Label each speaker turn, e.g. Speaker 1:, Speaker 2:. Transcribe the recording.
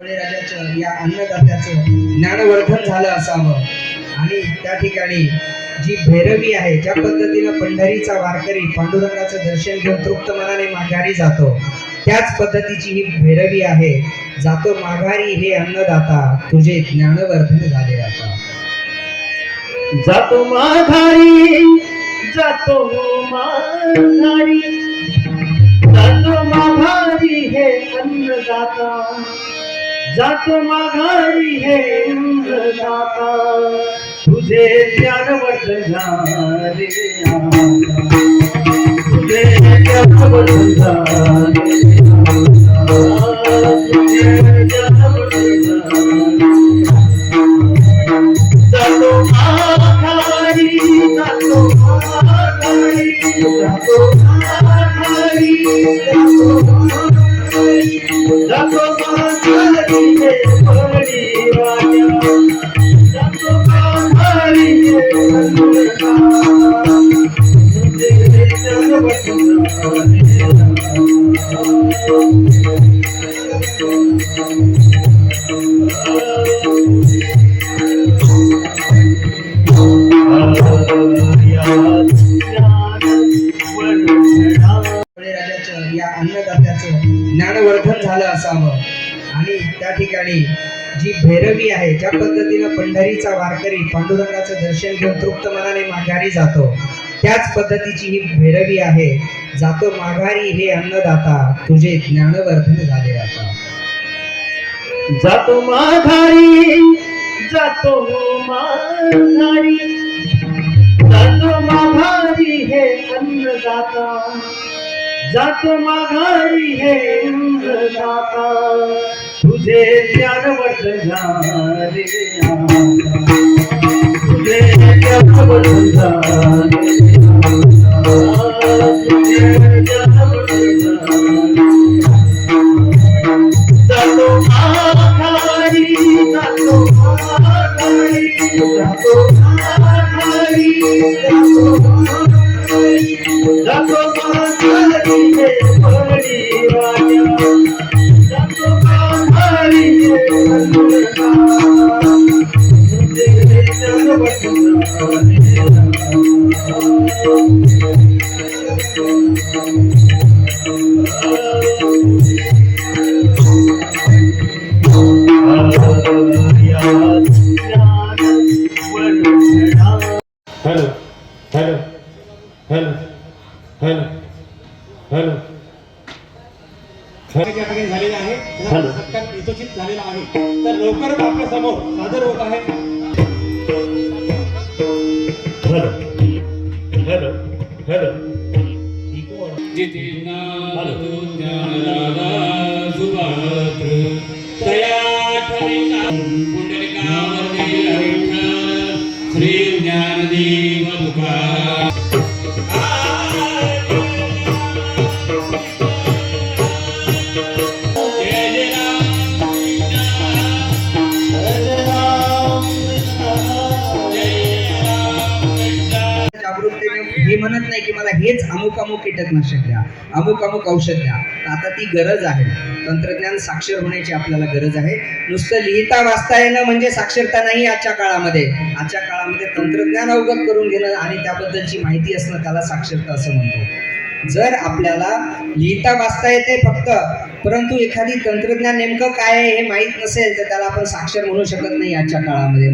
Speaker 1: राजाचं या अन्नदात्याचं ज्ञानवर्धन झालं असावं आणि त्या ठिकाणी जी भैरवी आहे, ज्या पद्धतीनं पंढरीचा वारकरी पांडुरंगाचं दर्शन घेऊन तृप्त मनाने माघारी जातो, त्याच पद्धतीची ही भैरवी आहे. जातो माघारी हे अन्नदाता, तुझे ज्ञानवर्धन झाले आता.
Speaker 2: जातो माघारी, जातो माघारी, जातो माघारी हे अन्नदाता, जातो माघारी हे अन्नदाता, तुझे ज्ञानवर्धन झाले आता, तुझे ज्ञानवर्धन झाले आता, तुझे ज्ञानवर्धन झाले. जातो माघारी, जातो माघारी, जातो माघारी, जातो माघारी हे परी राजा, जातो माघारी हे अन्नदाता, तुझे ज्ञानवर्धन झाले
Speaker 1: राजाचं या अन्नदात्याचं ज्ञानवर्धन झालं असावं आणि त्या ठिकाणी जी भैरवी आहे, ज्या पद्धतीनं पंढरीचा वारकरी पांडुरंगाचं दर्शन घेऊन तृप्त मनाने माघारी जातो, त्याच पद्धतीची ही भैरवी आहे. जातो माघारी हे अन्नदाता, तुझे ज्ञानवर्धन झाले आता.
Speaker 2: जातो माघारी, जातो माघारी, जातो माघारी हे अन्नदाता, जातो माघारी हे अन्नदाता, तुझे ज्ञानवर्धन झाले आता, तुझे ज्ञानवर्धन झाले आता, तुझे ज्ञानवर्धन झाले. जातो माघारी, जातो माघारी, जातो माघारी, जातो माघारी, जातो माघारी हे परी राजा, जातो माघारी हे अन्नदाता, तुझे ज्ञानवर्धन झाले
Speaker 3: hello hello hello hello hello
Speaker 4: झालेला आहे, सत्कार यथोचित झालेला आहे. तर लवकरच आपल्या समोर सादर होत आहे.
Speaker 3: Hello hello hello
Speaker 4: Shri Dnyandev Tukaram.
Speaker 1: हे म्हणत नाही की मला हेच अमुक अमुक कीटकनाशक द्या, अमुक अमुक औषध द्या. आता ती गरज आहे. तंत्रज्ञान साक्षर होण्याची आपल्याला गरज आहे. नुसतं लिहिता वाचता येणं म्हणजे साक्षरता नाही आजच्या काळामध्ये. आजच्या काळामध्ये तंत्रज्ञान अवगत करून घेणं आणि त्याबद्दलची माहिती असणं त्याला साक्षरता असं म्हणतो. जर आपल्याला लिहिता वाचता येते फक्त, परंतु एखादी तंत्रज्ञान नेमकं काय आहे हे माहीत नसेल तर त्याला आपण साक्षर म्हणू शकत नाही आजच्या काळामध्ये.